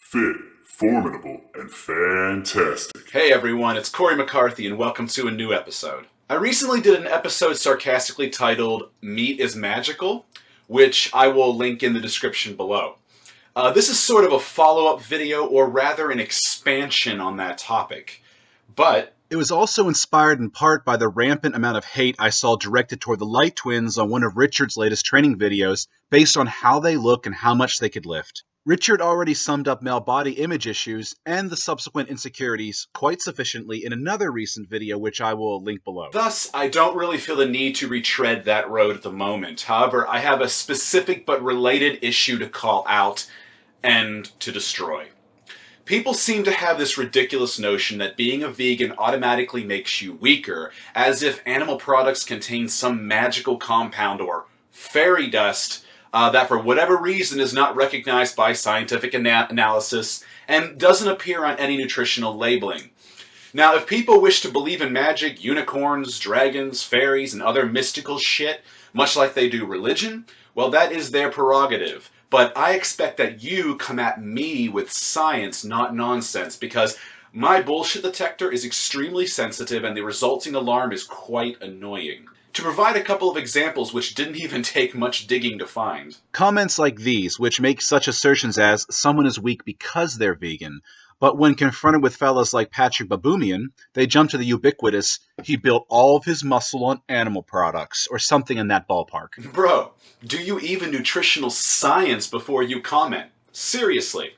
fit, formidable, and fantastic. Hey everyone, it's Cory McCarthy and welcome to a new episode. I recently did an episode sarcastically titled Meat is Magical, which I will link in the description below. This is sort of a follow-up video, or rather an expansion on that topic. But it was also inspired in part by the rampant amount of hate I saw directed toward the Light Twins on one of Richard's latest training videos based on how they look and how much they could lift. Richard already summed up male body image issues and the subsequent insecurities quite sufficiently in another recent video which I will link below. Thus, I don't really feel the need to retread that road at the moment. However, I have a specific but related issue to call out and to destroy. People seem to have this ridiculous notion that being a vegan automatically makes you weaker, as if animal products contain some magical compound or fairy dust that for whatever reason is not recognized by scientific analysis and doesn't appear on any nutritional labeling. Now, if people wish to believe in magic, unicorns, dragons, fairies, and other mystical shit, much like they do religion, well, that is their prerogative. But I expect that you come at me with science, not nonsense, because my bullshit detector is extremely sensitive and the resulting alarm is quite annoying. To provide a couple of examples which didn't even take much digging to find. Comments like these, which make such assertions as someone is weak because they're vegan, but when confronted with fellas like Patrik Baboumian, they jump to the ubiquitous, he built all of his muscle on animal products, or something in that ballpark. Bro, do you even nutritional science before you comment? Seriously.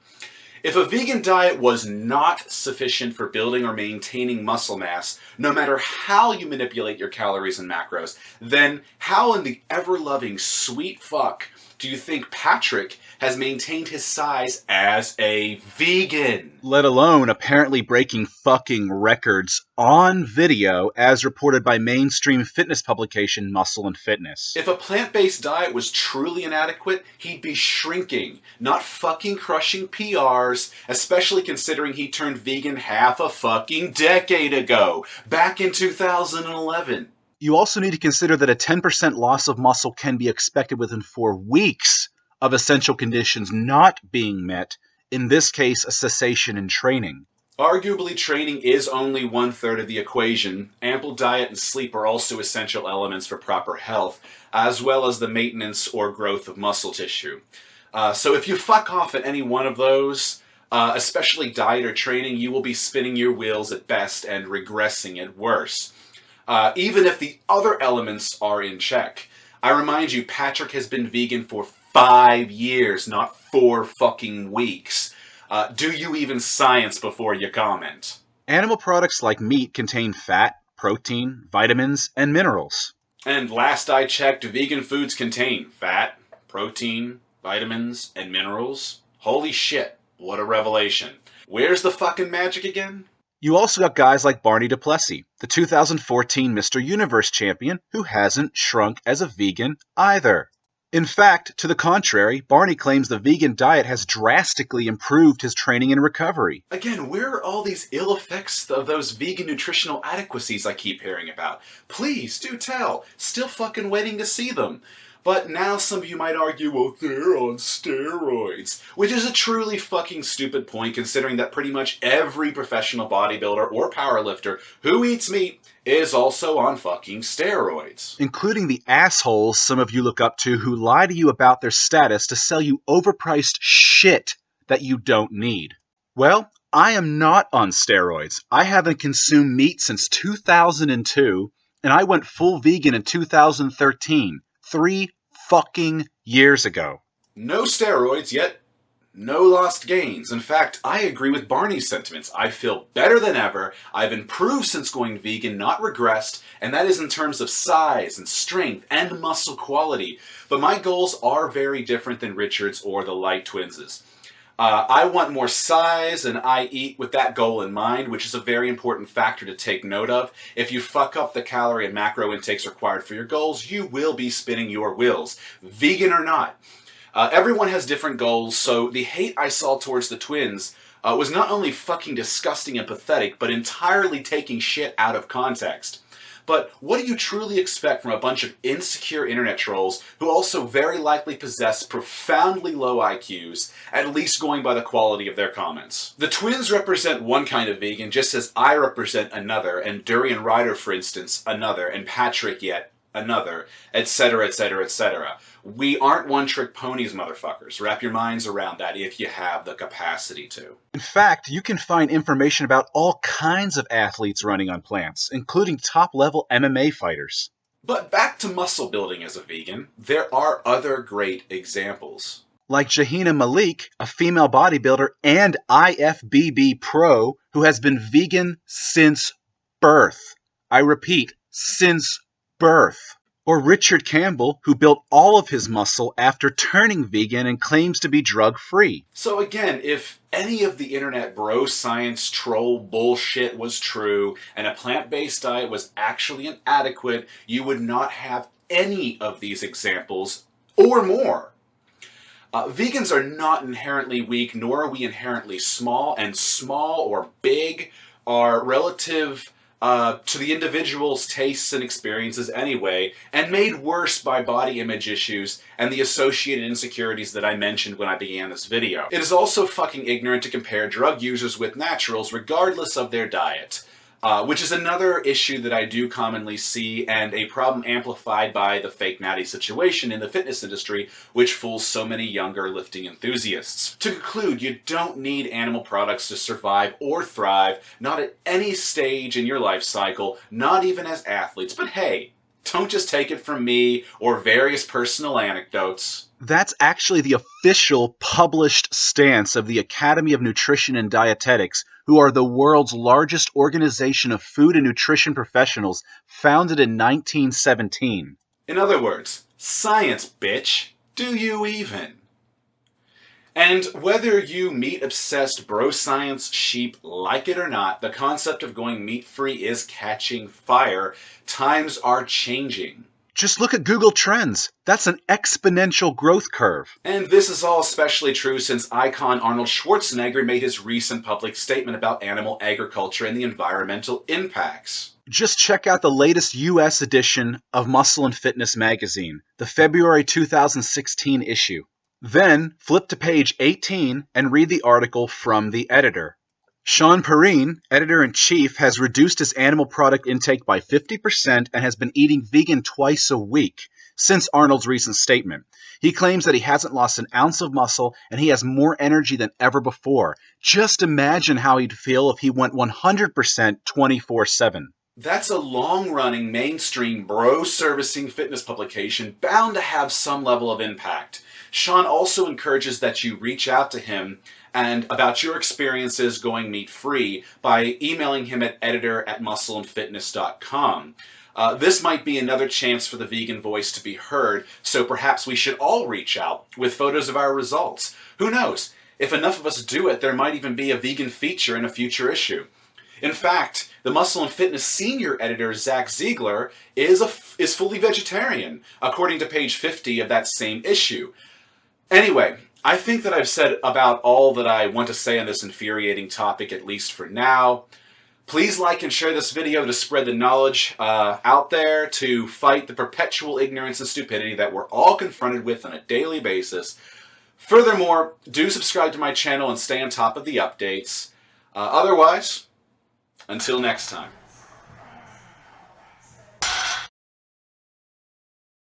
If a vegan diet was not sufficient for building or maintaining muscle mass, no matter how you manipulate your calories and macros, then how in the ever-loving sweet fuck do you think Patrik has maintained his size as a vegan? Let alone apparently breaking fucking records on video as reported by mainstream fitness publication Muscle and Fitness. If a plant-based diet was truly inadequate, he'd be shrinking, not fucking crushing PRs, especially considering he turned vegan half a fucking decade ago, back in 2011. You also need to consider that a 10% loss of muscle can be expected within 4 weeks of essential conditions not being met, in this case a cessation in training. Arguably, training is only 1/3 of the equation. Ample diet and sleep are also essential elements for proper health, as well as the maintenance or growth of muscle tissue. So if you fuck off at any one of those, especially diet or training, you will be spinning your wheels at best and regressing at worst. Even if the other elements are in check. I remind you, Patrik has been vegan for 5 years, not 4 fucking weeks. Do you even science before you comment? Animal products like meat contain fat, protein, vitamins, and minerals. And last I checked, vegan foods contain fat, protein, vitamins, and minerals. Holy shit, what a revelation. Where's the fucking magic again? You also got guys like Barny Plessis, the 2014 Mr. Universe champion, who hasn't shrunk as a vegan either. In fact, to the contrary, Barny claims the vegan diet has drastically improved his training and recovery. Again, where are all these ill effects of those vegan nutritional adequacies I keep hearing about? Please, do tell. Still fucking waiting to see them. But now some of you might argue, well, they're on steroids. Which is a truly fucking stupid point, considering that pretty much every professional bodybuilder or powerlifter who eats meat is also on fucking steroids. Including the assholes some of you look up to who lie to you about their status to sell you overpriced shit that you don't need. Well, I am not on steroids. I haven't consumed meat since 2002, and I went full vegan in 2013. 3 fucking years ago. No steroids, yet no lost gains. In fact, I agree with Barney's sentiments. I feel better than ever. I've improved since going vegan, not regressed, and that is in terms of size and strength and muscle quality. But my goals are very different than Richard's or the Light Twins'. I want more size, and I eat with that goal in mind, which is a very important factor to take note of. If you fuck up the calorie and macro intakes required for your goals, you will be spinning your wheels, vegan or not. Everyone has different goals, so the hate I saw towards the twins was not only fucking disgusting and pathetic, but entirely taking shit out of context. But what do you truly expect from a bunch of insecure internet trolls who also very likely possess profoundly low IQs, at least going by the quality of their comments? The twins represent one kind of vegan, just as I represent another, and Durian Ryder, for instance, another, and Patrik yet another, etc., etc., etc. We aren't one-trick ponies, motherfuckers. Wrap your minds around that if you have the capacity to. In fact, you can find information about all kinds of athletes running on plants, including top-level MMA fighters. But back to muscle building as a vegan, there are other great examples. Like Jahina Malik, a female bodybuilder and IFBB pro who has been vegan since birth. I repeat, since birth. Or Richard Campbell, who built all of his muscle after turning vegan and claims to be drug-free. So again, if any of the internet bro science troll bullshit was true, and a plant-based diet was actually inadequate, you would not have any of these examples, or more. Vegans are not inherently weak, nor are we inherently small, and small or big are relative to the individual's tastes and experiences anyway, and made worse by body image issues and the associated insecurities that I mentioned when I began this video. It is also fucking ignorant to compare drug users with naturals regardless of their diet. Which is another issue that I do commonly see, and a problem amplified by the fake Natty situation in the fitness industry, which fools so many younger lifting enthusiasts. To conclude, you don't need animal products to survive or thrive, not at any stage in your life cycle, not even as athletes. But hey, don't just take it from me or various personal anecdotes. That's actually the official published stance of the Academy of Nutrition and Dietetics, who are the world's largest organization of food and nutrition professionals, founded in 1917. In other words, science, bitch. Do you even? And whether you meat-obsessed bro-science sheep like it or not, the concept of going meat-free is catching fire. Times are changing. Just look at Google Trends. That's an exponential growth curve. And this is all especially true since icon Arnold Schwarzenegger made his recent public statement about animal agriculture and the environmental impacts. Just check out the latest US edition of Muscle and Fitness magazine, the February 2016 issue. Then flip to page 18 and read the article from the editor. Sean Perrine, editor-in-chief, has reduced his animal product intake by 50% and has been eating vegan twice a week since Arnold's recent statement. He claims that he hasn't lost an ounce of muscle and he has more energy than ever before. Just imagine how he'd feel if he went 100% 24/7. That's a long-running, mainstream, bro-servicing fitness publication bound to have some level of impact. Sean also encourages that you reach out to him and about your experiences going meat-free by emailing him at editor@muscleandfitness.com. This might be another chance for the vegan voice to be heard, so perhaps we should all reach out with photos of our results. Who knows? If enough of us do it, there might even be a vegan feature in a future issue. In fact, the Muscle and Fitness senior editor, Zach Ziegler, is fully vegetarian, according to page 50 of that same issue. Anyway, I think that I've said about all that I want to say on this infuriating topic, at least for now. Please like and share this video to spread the knowledge out there to fight the perpetual ignorance and stupidity that we're all confronted with on a daily basis. Furthermore, do subscribe to my channel and stay on top of the updates. Otherwise, until next time.